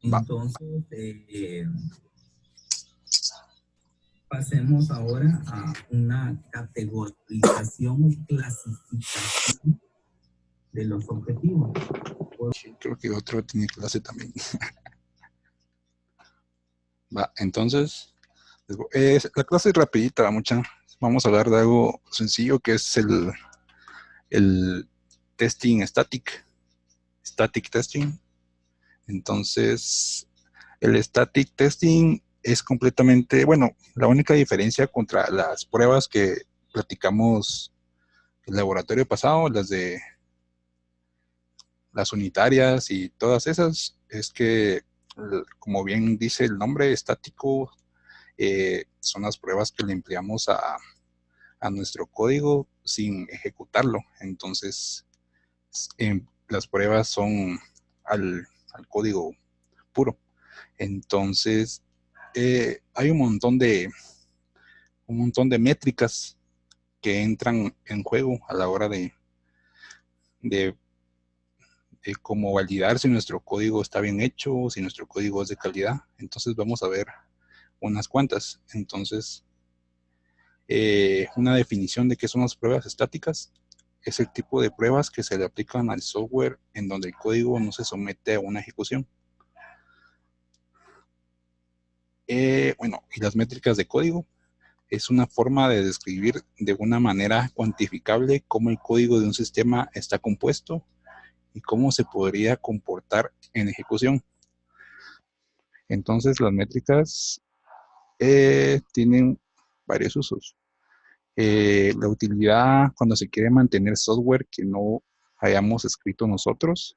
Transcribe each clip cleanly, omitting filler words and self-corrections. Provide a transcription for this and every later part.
Va. Entonces, pasemos ahora a una categorización o clasificación de los objetivos. Sí, creo que otro tiene clase también. Va, entonces, la clase es rapidita, mucha. Vamos a hablar de algo sencillo que es el testing static testing. Entonces, el static testing es completamente, bueno, la única diferencia contra las pruebas que platicamos el laboratorio pasado, las unitarias y todas esas, es que, como bien dice el nombre, estático, son las pruebas que le empleamos a nuestro código sin ejecutarlo. Entonces, las pruebas son al código puro. Entonces, hay un montón de métricas que entran en juego a la hora de cómo validar si nuestro código está bien hecho, si nuestro código es de calidad. Entonces vamos a ver unas cuantas. Entonces, una definición de qué son las pruebas estáticas es el tipo de pruebas que se le aplican al software en donde el código no se somete a una ejecución. Bueno, y las métricas de código es una forma de describir de una manera cuantificable cómo el código de un sistema está compuesto y cómo se podría comportar en ejecución. Entonces, las métricas tienen varios usos. La utilidad cuando se quiere mantener software que no hayamos escrito nosotros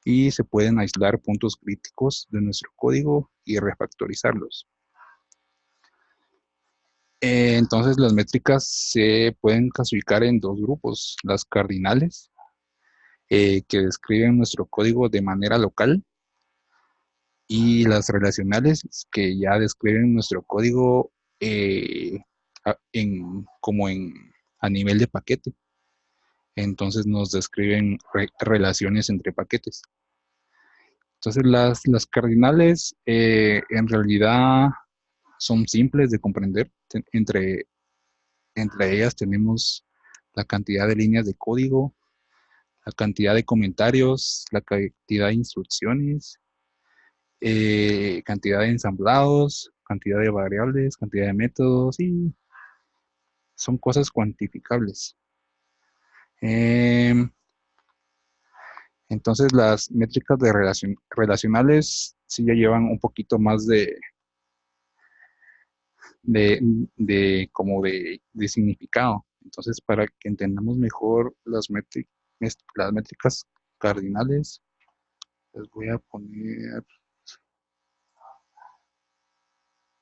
y se pueden aislar puntos críticos de nuestro código y refactorizarlos. Entonces, las métricas se pueden clasificar en dos grupos: las cardinales, que describen nuestro código de manera local, y las relacionales, que ya describen nuestro código a nivel de paquete. Entonces nos describen relaciones entre paquetes. Entonces las cardinales en realidad son simples de comprender. Entre ellas tenemos la cantidad de líneas de código, la cantidad de comentarios, la cantidad de instrucciones, cantidad de ensamblados, cantidad de variables, cantidad de métodos, y son cosas cuantificables. Entonces las métricas de relacionales sí ya llevan un poquito más de, de significado. Entonces, para que entendamos mejor las métricas cardinales, les voy a poner,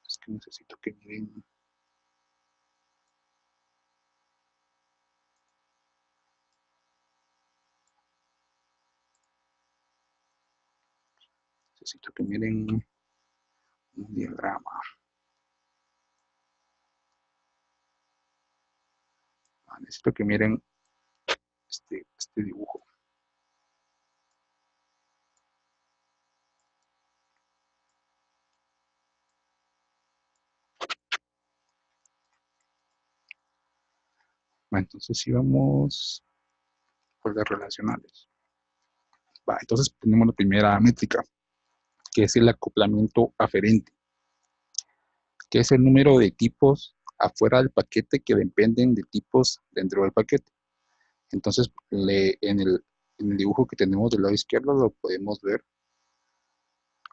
es que necesito que miren. Necesito que miren un diagrama. Necesito que miren este dibujo. Bueno, entonces si vamos por las relacionales. Entonces tenemos la primera métrica, que es el acoplamiento aferente, que es el número de tipos afuera del paquete que dependen de tipos dentro del paquete. Entonces, en el dibujo que tenemos del lado izquierdo lo podemos ver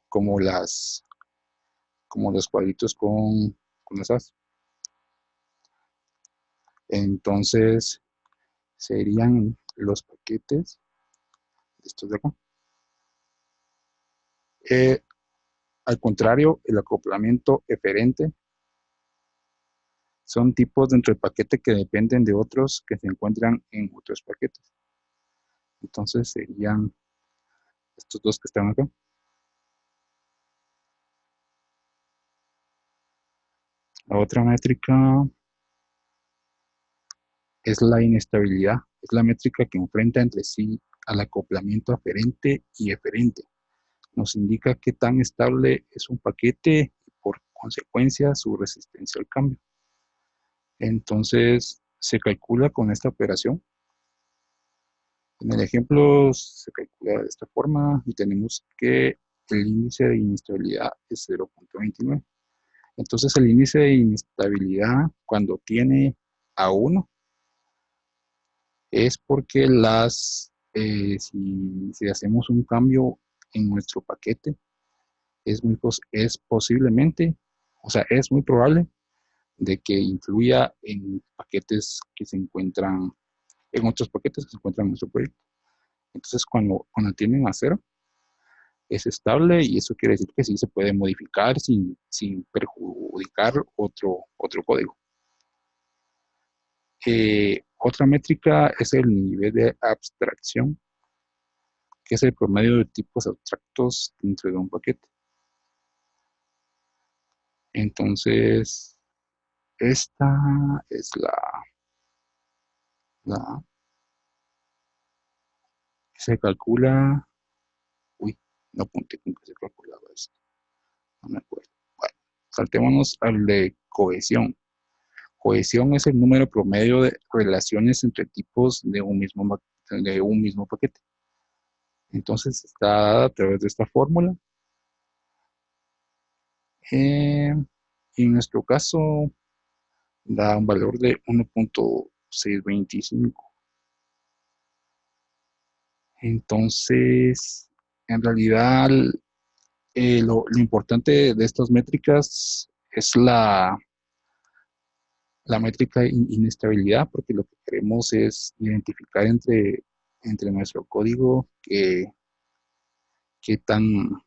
como como los cuadritos con esas. Entonces, serían los paquetes, estos de acá. Al contrario, el acoplamiento eferente son tipos dentro del paquete que dependen de otros que se encuentran en otros paquetes. Entonces serían estos dos que están acá. La otra métrica es la inestabilidad. Es la métrica que enfrenta entre sí al acoplamiento aferente y eferente. nos indica qué tan estable es un paquete y por consecuencia su resistencia al cambio. Entonces se calcula con esta operación. En el ejemplo se calcula de esta forma y tenemos que el índice de inestabilidad es 0.29. Entonces el índice de inestabilidad cuando tiene a 1 es porque si hacemos un cambio en nuestro paquete, es posiblemente, o sea, es muy probable de que influya en paquetes que se encuentran, en otros paquetes que se encuentran en nuestro proyecto. Entonces, cuando tienden a 0, es estable y eso quiere decir que sí se puede modificar sin perjudicar otro código. Otra métrica es el nivel de abstracción, que es el promedio de tipos abstractos dentro de un paquete. Entonces, esta es la que se calcula. Uy, no apunté con que se calculaba esto. No me acuerdo. Bueno, saltémonos al de cohesión. Cohesión es el número promedio de relaciones entre tipos de un mismo paquete. Entonces, está dada a través de esta fórmula. En nuestro caso, da un valor de 1.625. Entonces, en realidad, lo importante de estas métricas es la métrica inestabilidad, porque lo que queremos es identificar entre nuestro código qué tan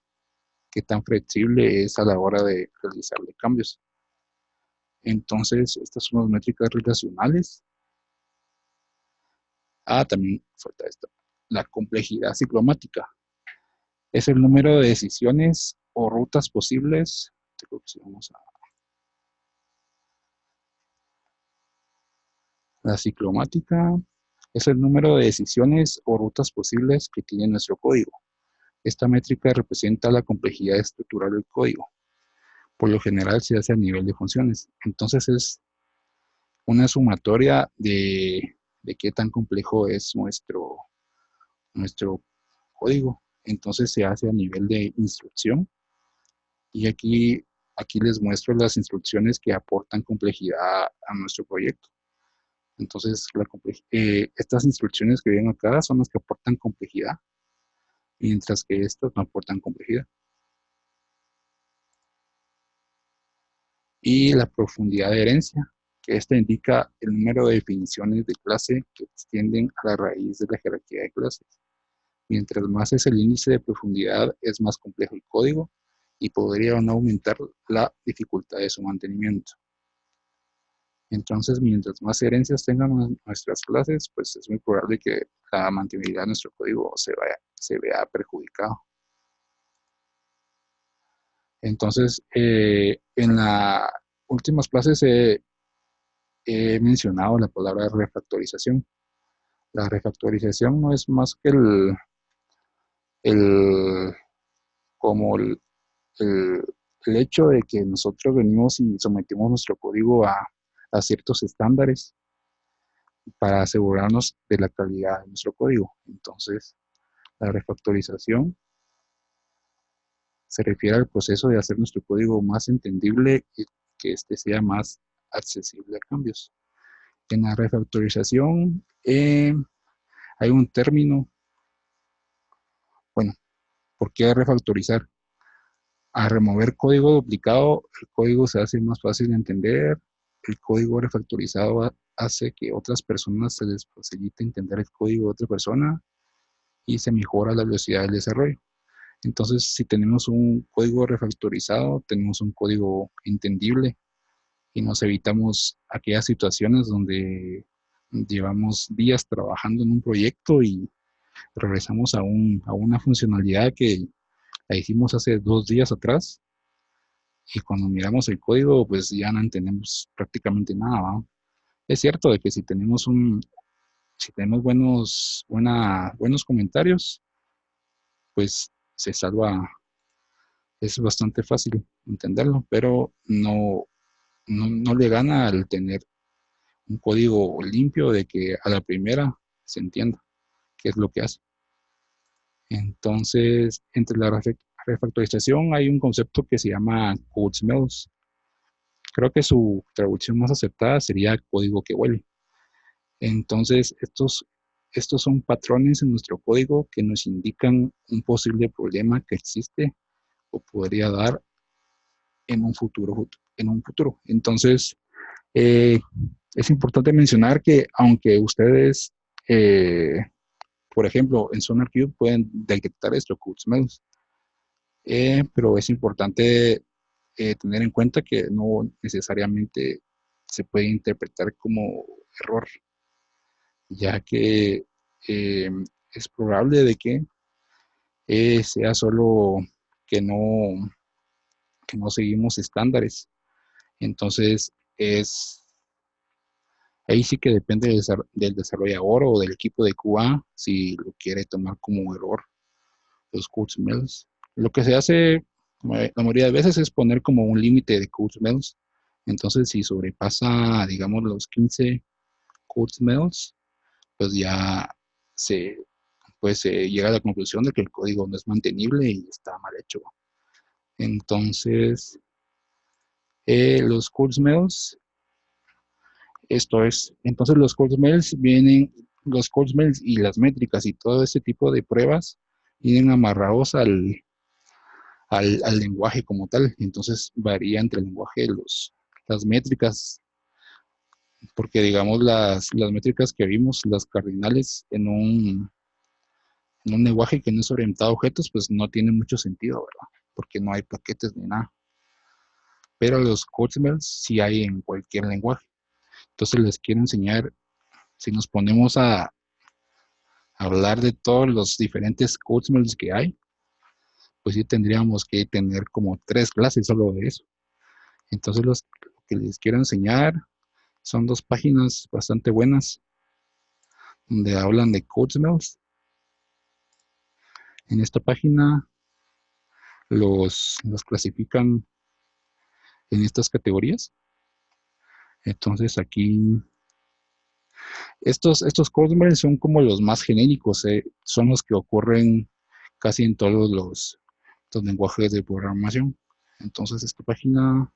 flexible es a la hora de realizarle cambios. Entonces, estas son las métricas relacionales. También falta esta. La complejidad ciclomática es el número de decisiones o rutas posibles. Creo que sí, vamos a la ciclomática es el número de decisiones o rutas posibles que tiene nuestro código. Esta métrica representa la complejidad estructural del código. Por lo general se hace a nivel de funciones. Entonces es una sumatoria de qué tan complejo es nuestro código. Entonces se hace a nivel de instrucción. Y aquí les muestro las instrucciones que aportan complejidad a nuestro proyecto. Entonces, estas instrucciones que ven acá son las que aportan complejidad, mientras que estas no aportan complejidad. Y la profundidad de herencia, que esta indica el número de definiciones de clase que extienden a la raíz de la jerarquía de clases. Mientras más es el índice de profundidad, es más complejo el código y podría o no aumentar la dificultad de su mantenimiento. Entonces, mientras más herencias tengan nuestras clases, pues es muy probable que la mantenibilidad de nuestro código se vea perjudicado. Entonces, en las últimas clases he mencionado la palabra refactorización. La refactorización no es más que el, como el hecho de que nosotros venimos y sometemos nuestro código a ciertos estándares para asegurarnos de la calidad de nuestro código. Entonces, la refactorización se refiere al proceso de hacer nuestro código más entendible y que éste sea más accesible a cambios. En la refactorización hay un término, bueno, ¿por qué refactorizar? Al remover código duplicado, el código se hace más fácil de entender. El código refactorizado hace que otras personas se les facilite entender el código de otra persona y se mejora la velocidad del desarrollo. Entonces, si tenemos un código refactorizado, tenemos un código entendible y nos evitamos aquellas situaciones donde llevamos días trabajando en un proyecto y regresamos a una funcionalidad que la hicimos hace 2 días atrás y cuando miramos el código, pues ya no entendemos prácticamente nada, ¿va? Es cierto de que si tenemos buenos comentarios, pues se salva, es bastante fácil entenderlo, pero no le gana al tener un código limpio de que a la primera se entienda qué es lo que hace. Entonces, entre la refactorización hay un concepto que se llama code smells. Creo que su traducción más aceptada sería código que huele. Entonces, estos son patrones en nuestro código que nos indican un posible problema que existe o podría dar en un futuro. Entonces, eh, es importante mencionar que aunque ustedes, eh, por ejemplo, en SonarQube pueden detectar esto, code smells, pero es importante tener en cuenta que no necesariamente se puede interpretar como error, ya que eh, es probable de que sea solo que no, que no seguimos estándares. Entonces, ahí sí que depende del desarrollador o del equipo de QA si lo quiere tomar como error los code smells. Lo que se hace la mayoría de veces es poner como un límite de code smells. Entonces, si sobrepasa, digamos, los 15 code smells, pues ya se, se llega a la conclusión de que el código no es mantenible y está mal hecho. Entonces, los code smells, entonces los code smells los code smells y las métricas y todo ese tipo de pruebas vienen amarrados al lenguaje como tal. Entonces varía entre el lenguaje las métricas, porque digamos las métricas que vimos, las cardinales en un lenguaje que no es orientado a objetos, pues no tiene mucho sentido, ¿verdad? Porque no hay paquetes ni nada. Pero los code smells sí hay en cualquier lenguaje. Entonces les quiero enseñar, si nos ponemos a hablar de todos los diferentes code smells que hay, pues sí tendríamos que tener como 3 clases solo de eso. Entonces lo que les quiero enseñar son 2 páginas bastante buenas donde hablan de code smells. En esta página los clasifican en estas categorías. Entonces aquí, estos code smells son como los más genéricos, son los que ocurren casi en todos los lenguajes de programación. Entonces esta página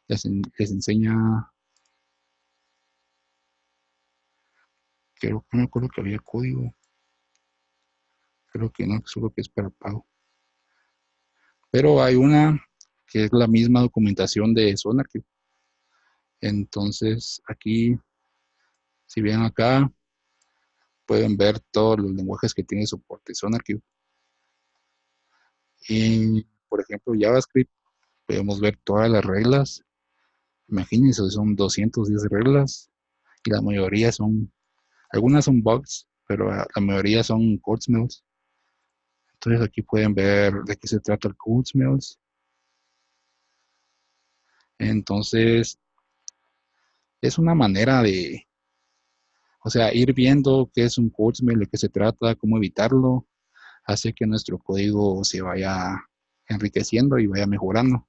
les enseña, creo que no me acuerdo que había código, creo que no, solo que es para pago. Pero hay una que es la misma documentación de SonarQube. Entonces aquí, si ven acá, pueden ver todos los lenguajes que tiene soporte SonarQube. Y, por ejemplo, JavaScript, podemos ver todas las reglas. Imagínense, son 210 reglas y la mayoría algunas son bugs, pero la mayoría son code smells. Entonces aquí pueden ver de qué se trata el code smells. Entonces, es una manera de, o sea, ir viendo qué es un code smell, de qué se trata, cómo evitarlo, hace que nuestro código se vaya enriqueciendo y vaya mejorando.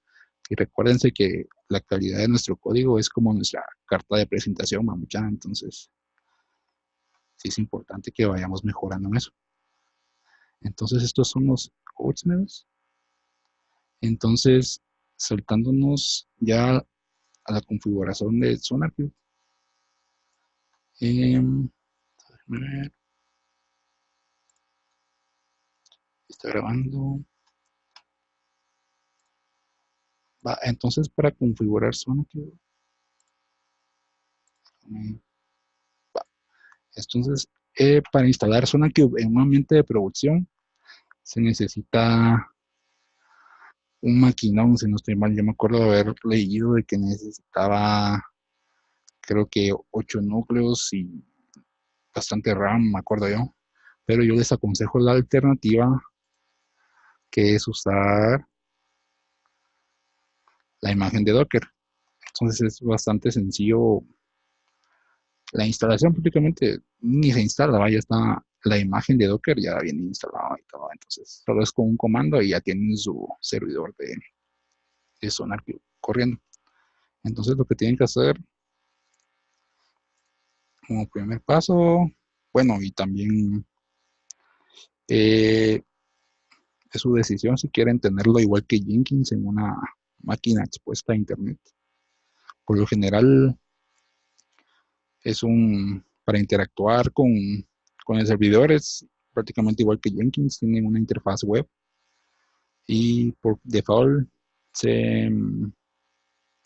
Y recuérdense que la calidad de nuestro código es como nuestra carta de presentación, mamucha. Entonces, sí es importante que vayamos mejorando en eso. Entonces, estos son los code smells. Entonces, saltándonos ya a la configuración de SonarQube. Está grabando. Va, entonces para configurar SonarQube. Va. Entonces, para instalar SonarQube en un ambiente de producción, se necesita un maquinón, si no estoy mal. Yo me acuerdo de haber leído de que necesitaba, creo que 8 núcleos y bastante RAM, me acuerdo yo. Pero yo les aconsejo la alternativa, que es usar la imagen de Docker. Entonces es bastante sencillo. La instalación prácticamente ni se instala, ya está la imagen de Docker ya viene instalada y todo. Entonces, solo es con un comando y ya tienen su servidor de SonarQube corriendo. Entonces, lo que tienen que hacer como primer paso, bueno, y también eh, es su decisión si quieren tenerlo igual que Jenkins en una máquina expuesta a Internet. Por lo general, es para interactuar con el servidor es prácticamente igual que Jenkins, tienen una interfaz web y por default se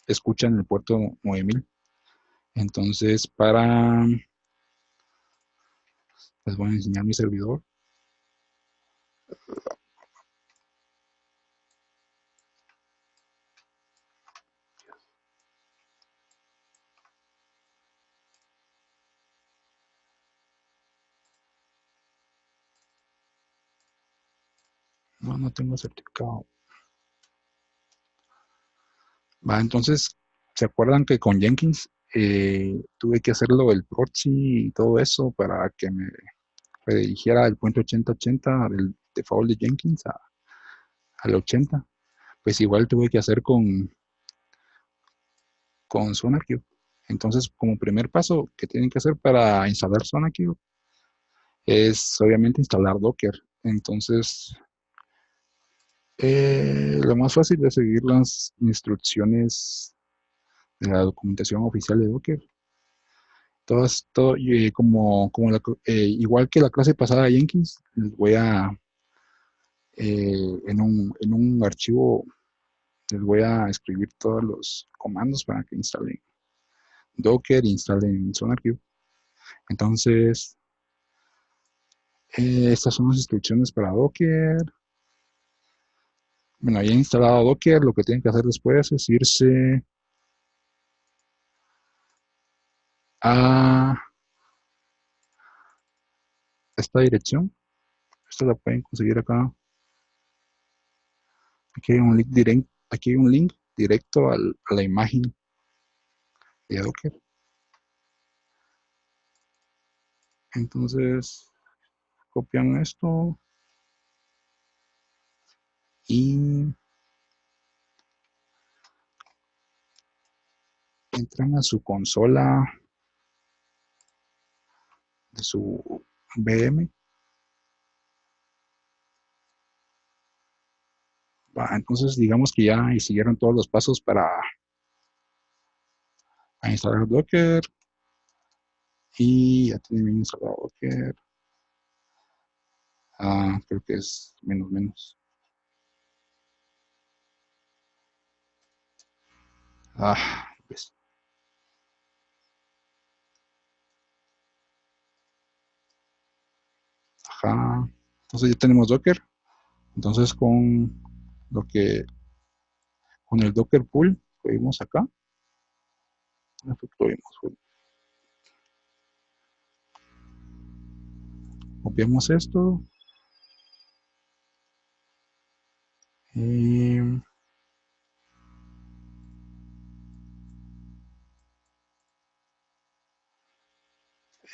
escucha en el puerto 9000. Entonces, les voy a enseñar mi servidor. No tengo certificado. Entonces, ¿se acuerdan que con Jenkins tuve que hacerlo el proxy y todo eso para que me redirigiera el puente 8080 del default de Jenkins al 80? Pues igual tuve que hacer con SonarQube. Entonces, como primer paso que tienen que hacer para instalar SonarQube es obviamente instalar Docker. Entonces, lo más fácil es seguir las instrucciones de la documentación oficial de Docker. Igual que la clase pasada de Jenkins, les voy a, en un archivo, les voy a escribir todos los comandos para que instalen Docker, instalen SonarQube. Entonces, estas son las instrucciones para Docker. Bueno, ya instalado Docker, lo que tienen que hacer después es irse a esta dirección. Esta la pueden conseguir acá. Aquí hay un link directo a la imagen de Docker. Entonces, copian esto y entran a su consola de su VM. Entonces, digamos que ya siguieron todos los pasos para instalar Docker y ya tienen instalado Docker. Creo que es menos. Pues, ajá. Entonces ya tenemos Docker. Entonces con el Docker pool que vimos acá, copiamos esto y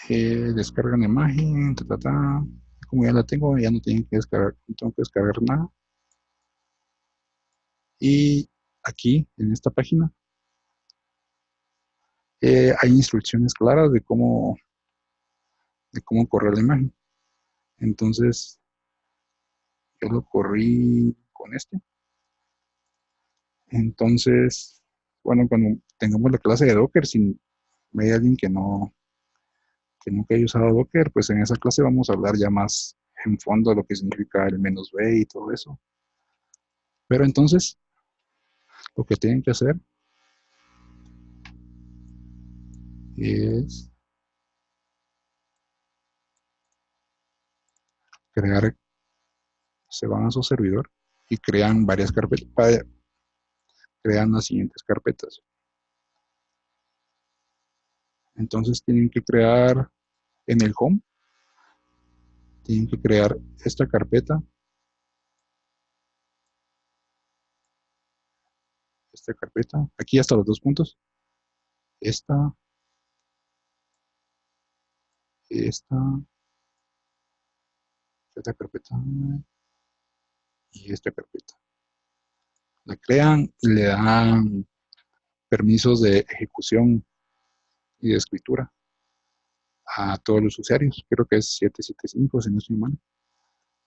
descargan la imagen, como ya la tengo, ya no tengo que descargar nada. Y aquí, en esta página, hay instrucciones claras de cómo correr la imagen. Entonces, yo lo corrí con este. Entonces, bueno, cuando tengamos la clase de Docker, si hay alguien que nunca haya usado Docker, pues en esa clase vamos a hablar ya más en fondo de lo que significa el "-b" y todo eso. Pero entonces, lo que tienen que hacer es se van a su servidor y crean varias carpetas, crean las siguientes carpetas. Entonces tienen que crear en el home, tienen que crear esta carpeta, aquí hasta los 2 puntos, esta, esta carpeta y esta carpeta. La crean y le dan permisos de ejecución y de escritura a todos los usuarios. Creo que es 775, si no estoy mal.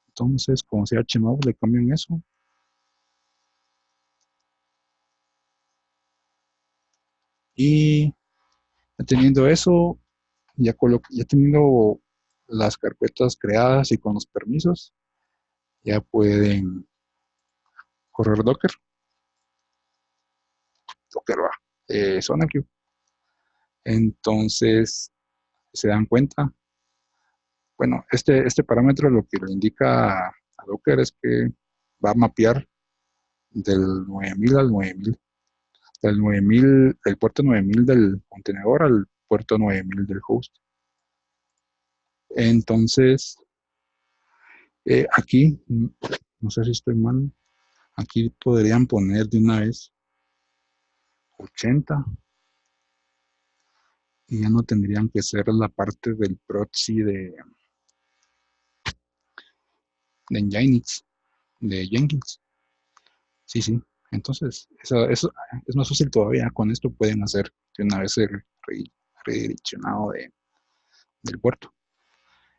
Entonces, con chmod le cambian eso. Y teniendo eso, ya teniendo las carpetas creadas y con los permisos, ya pueden correr Docker va, SonarQube. Entonces, se dan cuenta. Bueno, este parámetro lo que le indica a Docker es que va a mapear del 9000 al 9000, del 9000, el puerto 9000 del contenedor al puerto 9000 del host. Entonces, aquí, no sé si estoy mal, aquí podrían poner de una vez 80 y ya no tendrían que ser la parte del proxy de Nginx, de Jenkins. Sí, sí. Entonces, eso es más fácil todavía. Con esto pueden hacer de una vez el redireccionado del puerto.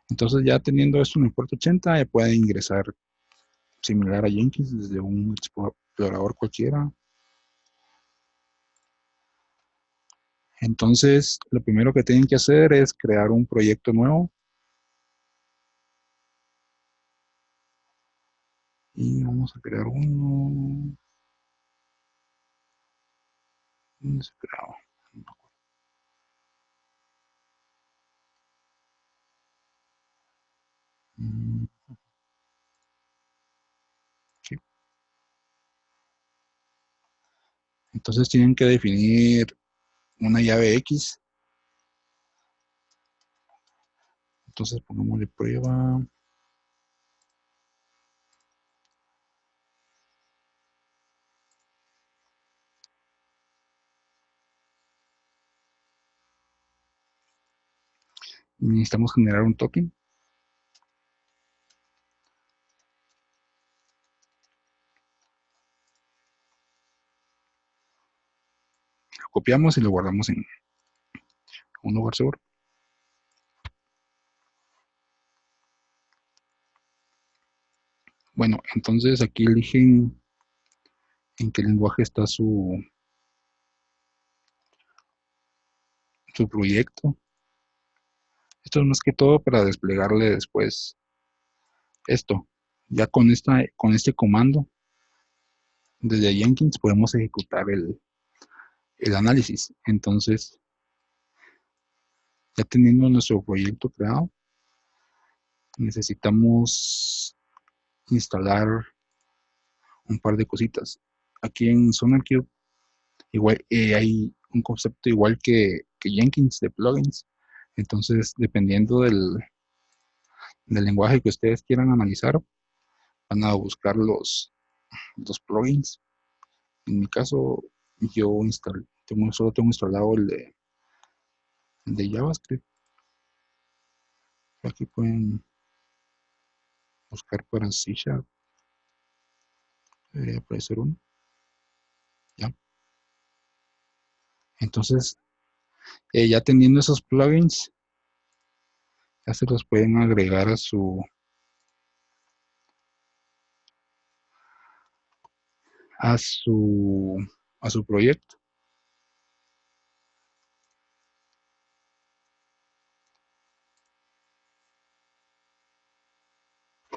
Entonces, ya teniendo esto en el puerto 80, ya pueden ingresar similar a Jenkins desde un explorador cualquiera. Entonces, lo primero que tienen que hacer es crear un proyecto nuevo. Y vamos a crear uno. ¿Dónde se creaba? No me acuerdo. Sí. Entonces tienen que definir una llave X. Entonces pongámosle prueba. Necesitamos generar un token. Lo copiamos y lo guardamos en un lugar seguro. Bueno, entonces aquí eligen en qué lenguaje está su proyecto. Esto es más que todo para desplegarle después esto. Ya con este comando, desde Jenkins podemos ejecutar el análisis. Entonces, ya teniendo nuestro proyecto creado, necesitamos instalar un par de cositas. Aquí en SonarQube igual hay un concepto igual que Jenkins de plugins. Entonces, dependiendo del lenguaje que ustedes quieran analizar, van a buscar los plugins. En mi caso, yo solo tengo instalado el de JavaScript. Aquí pueden buscar para C#, debería aparecer uno. Ya. Entonces, ya teniendo esos plugins, ya se los pueden agregar a su proyecto.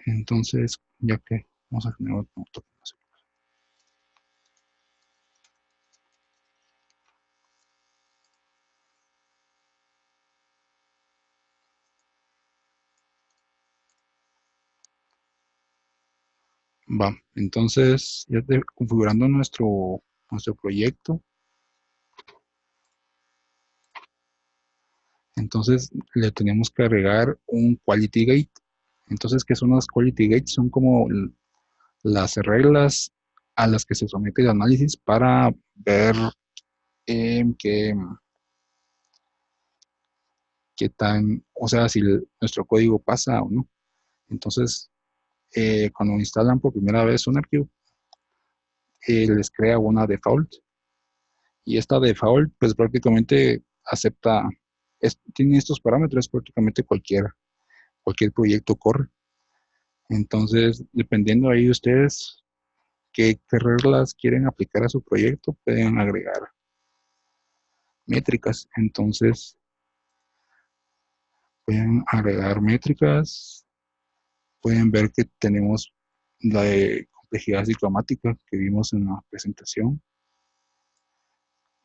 Entonces, ya que vamos a generar otro token. Va, entonces ya configurando nuestro proyecto, entonces le tenemos que agregar un quality gate. Entonces, ¿qué son las quality gates? Son como las reglas a las que se somete el análisis para ver qué tan, o sea, si nuestro código pasa o no. Entonces, cuando instalan por primera vez un archivo, les crea una default, y esta default pues prácticamente acepta, tiene estos parámetros, prácticamente cualquier proyecto corre. Entonces, dependiendo ahí de ustedes qué reglas quieren aplicar a su proyecto, pueden agregar métricas. Entonces, pueden agregar métricas, pueden ver que tenemos la de complejidad ciclomática que vimos en la presentación,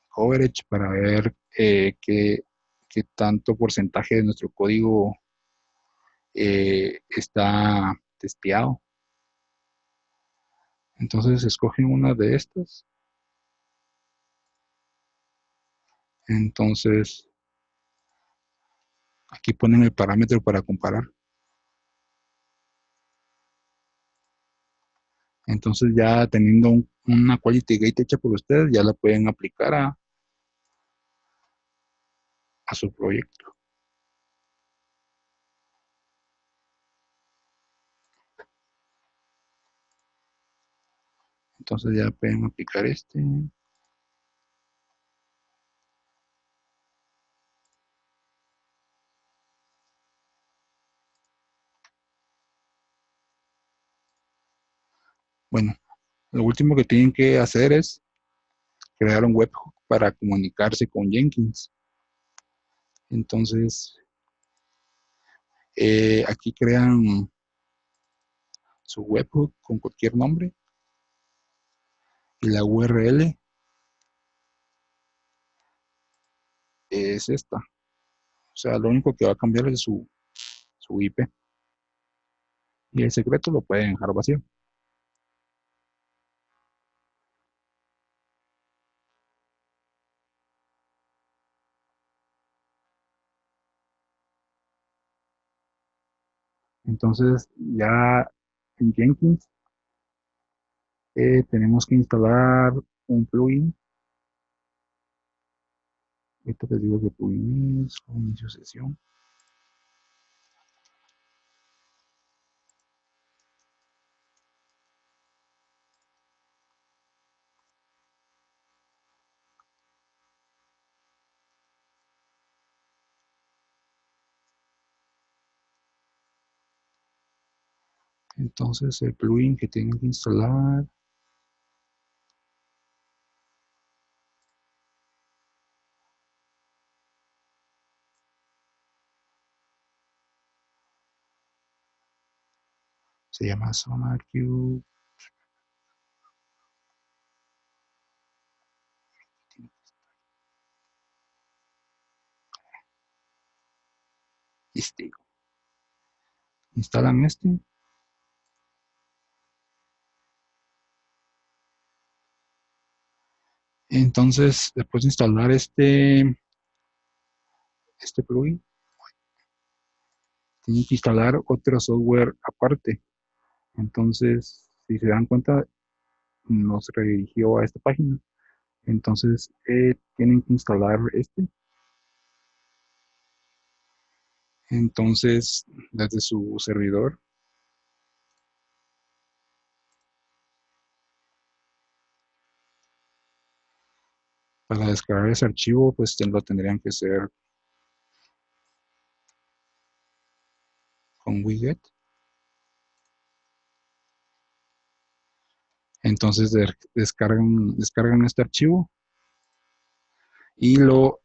coverage para ver qué tanto porcentaje de nuestro código está testeado. Entonces escogen una de estas. Entonces aquí ponen el parámetro para comparar. Entonces ya teniendo una quality gate hecha por ustedes, ya la pueden aplicar a su proyecto. Entonces ya pueden aplicar este. Bueno, lo último que tienen que hacer es crear un webhook para comunicarse con Jenkins. Entonces, aquí crean su webhook con cualquier nombre y la URL es esta. O sea, lo único que va a cambiar es su IP. Y el secreto lo pueden dejar vacío. Entonces, ya en Jenkins tenemos que instalar un plugin. Esto les digo que plugin es con inicio sesión. Entonces, el plugin que tienen que instalar se llama SonarQube. Instalan este. Entonces, después de instalar este plugin, tienen que instalar otro software aparte. Entonces, si se dan cuenta, nos redirigió a esta página. Entonces, tienen que instalar este. Entonces, desde su servidor, para descargar ese archivo, pues lo tendrían que hacer con Wiget. Entonces, descargan este archivo y lo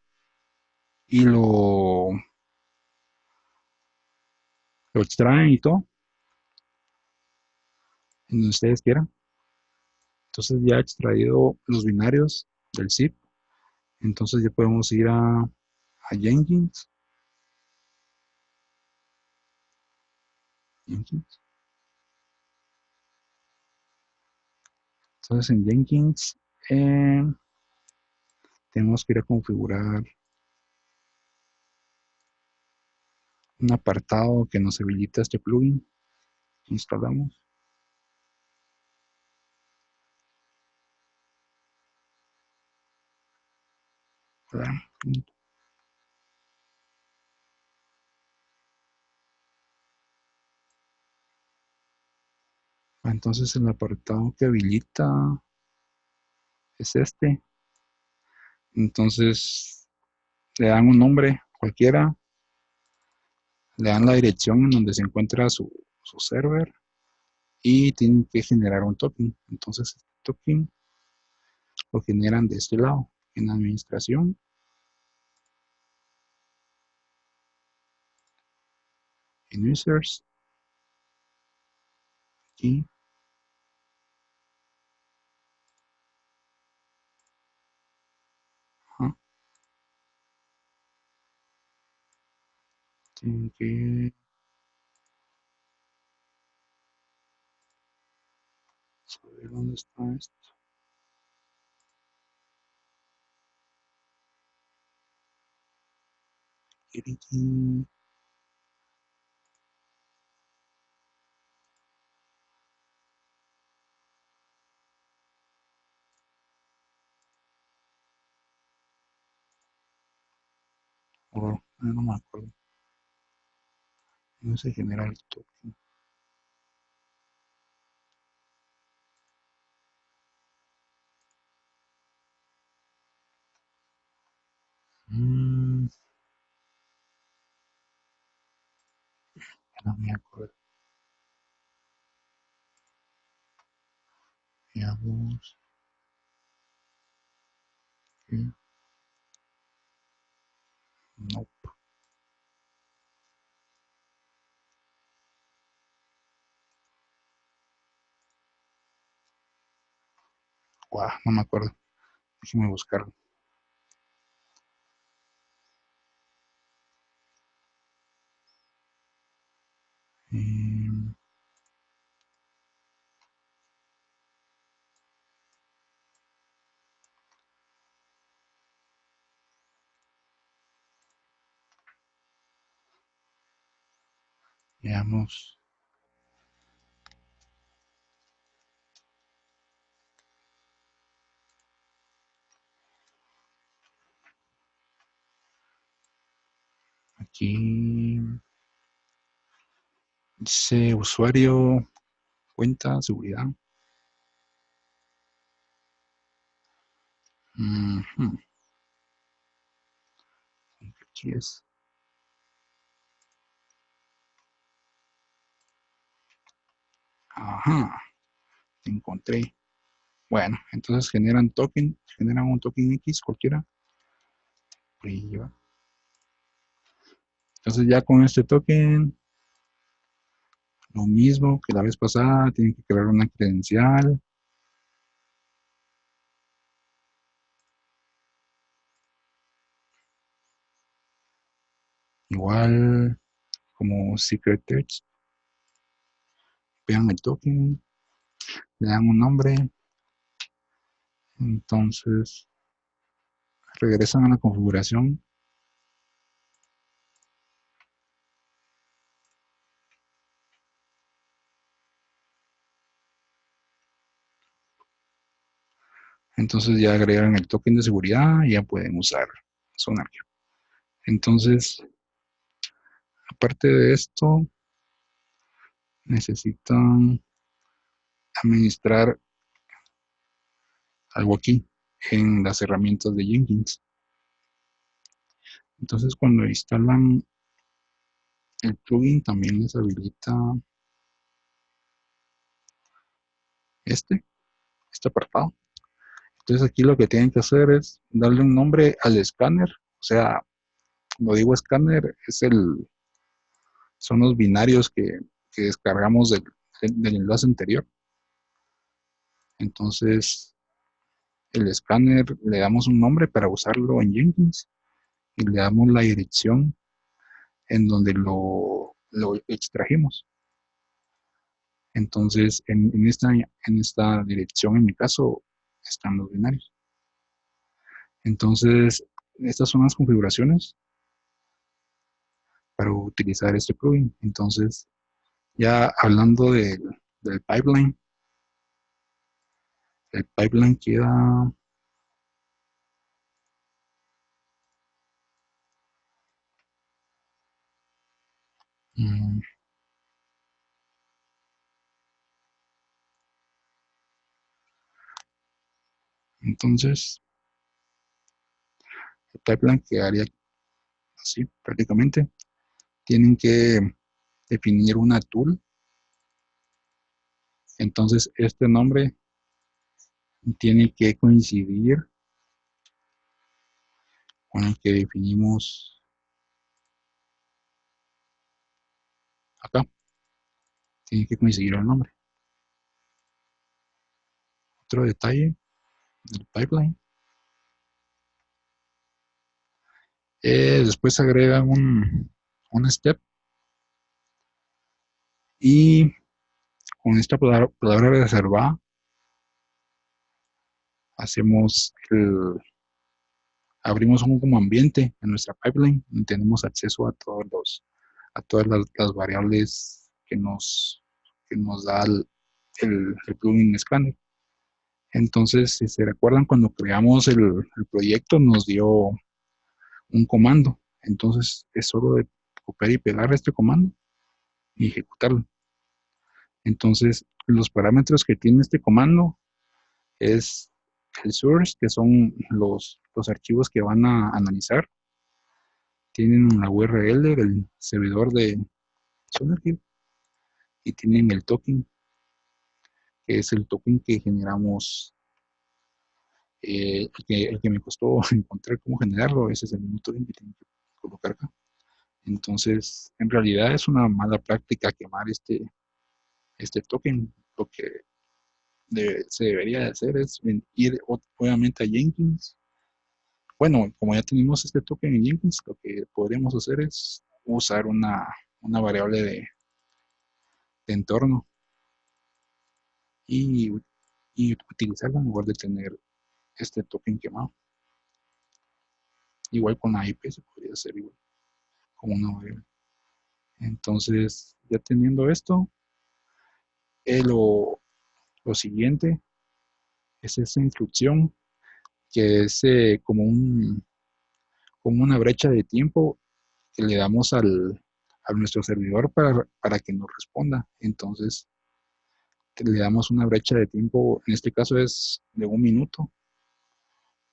extraen y todo, en donde ustedes quieran. Entonces, ya extraído los binarios del zip, entonces ya podemos ir a Jenkins. Entonces, en Jenkins tenemos que ir a configurar un apartado que nos habilita este plugin que instalamos. ¿Verdad? Entonces el apartado que habilita es este. Entonces le dan un nombre cualquiera, le dan la dirección en donde se encuentra su server y tienen que generar un token. Entonces este token lo generan de este lado, en administración, en users, aquí, ajá, tienen que saber dónde está esto. Aquí, no me acuerdo, no se genera el token. Mm, no me acuerdo. Veamos. No, no me acuerdo. Déjeme buscarlo. Eh, veamos. Aquí dice usuario, cuenta, seguridad. Ujú. Aquí es. Ajá, te encontré. Bueno, entonces generan un token X cualquiera. Prueba. Entonces ya con este token, lo mismo que la vez pasada, tienen que crear una credencial. Igual como secret text. Vean el token, le dan un nombre. Entonces regresan a la configuración. Entonces ya agregan el token de seguridad y ya pueden usar Sonar. Entonces, aparte de esto, necesitan administrar algo aquí en las herramientas de Jenkins. Entonces, cuando instalan el plugin, también les habilita este apartado. Entonces, aquí lo que tienen que hacer es darle un nombre al escáner. O sea, cuando digo escáner, son los binarios que descargamos del enlace anterior. Entonces, el escáner le damos un nombre para usarlo en Jenkins y le damos la dirección en donde lo extrajimos. Entonces, en esta dirección, en mi caso, están los binarios. Entonces, estas son las configuraciones para utilizar este plugin. Entonces, ya hablando del pipeline, el pipeline queda Entonces, el pipeline quedaría así prácticamente. Tienen que definir una tool. Entonces, este nombre tiene que coincidir con el que definimos acá. Tiene que coincidir el nombre. Otro detalle del pipeline. Después agregan un step y con esta palabra reservada abrimos un como ambiente en nuestra pipeline y tenemos acceso a todas las variables que nos da el plugin Scanner. Entonces, si se recuerdan, cuando creamos el proyecto nos dio un comando. Entonces, es solo de copiar y pegar este comando y ejecutarlo. Entonces, los parámetros que tiene este comando es el source, que son los archivos que van a analizar. Tienen una URL del servidor de SonarQube y tienen el token, que es el token que generamos, el que me costó encontrar cómo generarlo. Ese es el mismo token que tienen que colocar acá. Entonces, en realidad es una mala práctica quemar este token. Lo que se debería de hacer es ir obviamente a Jenkins. Bueno, como ya tenemos este token en Jenkins, lo que podríamos hacer es usar una variable de entorno y, y utilizarla en lugar de tener este token quemado. Igual con la IP se podría hacer igual, como una variable. Entonces, ya teniendo esto, lo siguiente es esa instrucción que es como una brecha de tiempo que le damos a nuestro servidor para que nos responda. Entonces, le damos una brecha de tiempo, en este caso es de 1 minuto,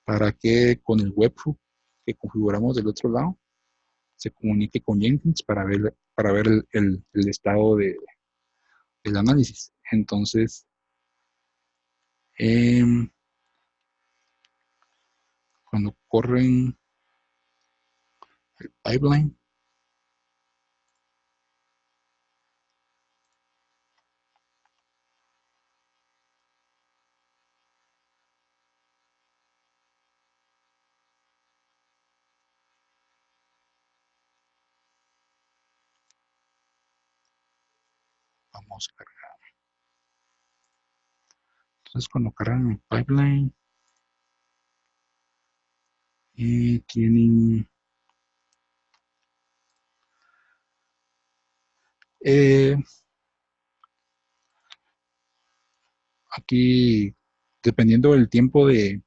para que con el webhook que configuramos del otro lado se comunique con Jenkins para ver el estado del análisis. Entonces, cuando corren el pipeline, vamos a cargar. Entonces, cuando cargan el pipeline, tienen aquí, dependiendo del tiempo de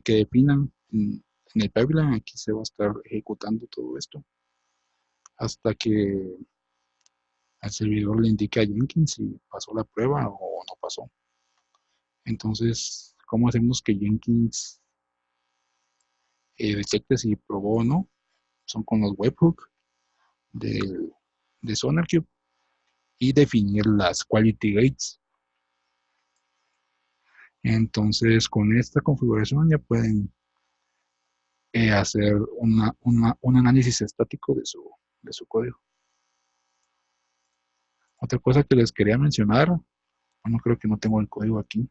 que definan en el pipeline, aquí se va a estar ejecutando todo esto hasta que al servidor le indique a Jenkins si pasó la prueba o no pasó. Entonces, ¿cómo hacemos que Jenkins detecte si probó o no? Son con los webhooks de SonarQube y definir las quality gates. Entonces, con esta configuración ya pueden hacer un análisis estático de su código. Otra cosa que les quería mencionar, bueno, creo que no tengo el código aquí,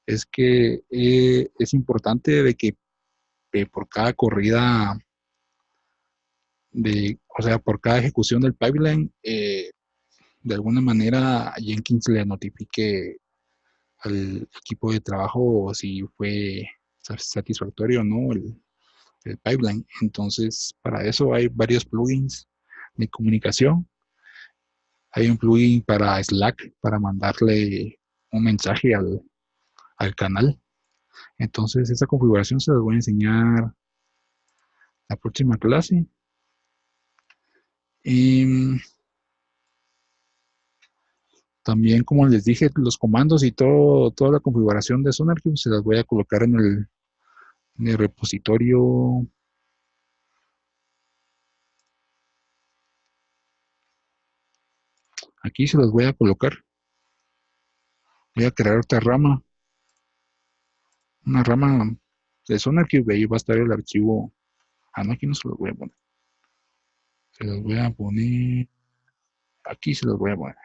es que es importante de que por cada corrida o sea, por cada ejecución del pipeline, de alguna manera Jenkins le notifique al equipo de trabajo si fue satisfactorio o no el pipeline. Entonces, para eso hay varios plugins de comunicación. Hay un plugin para Slack para mandarle un mensaje al canal. Entonces, esa configuración se las voy a enseñar la próxima clase. Y También, como les dije, los comandos y toda la configuración de SonarQube se las voy a colocar en el repositorio. Aquí se los voy a colocar. Voy a crear otra rama, una rama de SonarQube. Ahí va a estar el archivo. Ah, no, aquí no se los voy a poner. Se los voy a poner. Aquí se los voy a poner.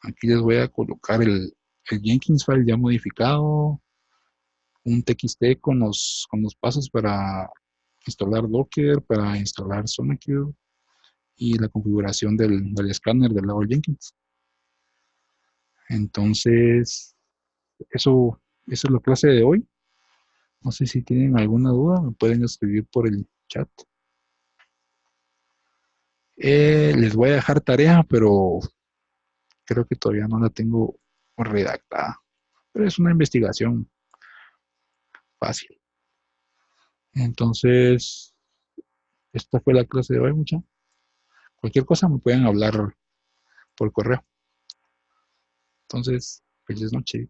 Aquí les voy a colocar el Jenkins file ya modificado, un TXT con los pasos para instalar Docker, para instalar SonarQube y la configuración del escáner del lado Jenkins. Entonces, eso es la clase de hoy. No sé si tienen alguna duda, me pueden escribir por el chat. Les voy a dejar tarea, pero creo que todavía no la tengo redactada. Pero es una investigación fácil. Entonces, esta fue la clase de hoy, mucha. Cualquier cosa me pueden hablar por correo. Entonces, feliz noche.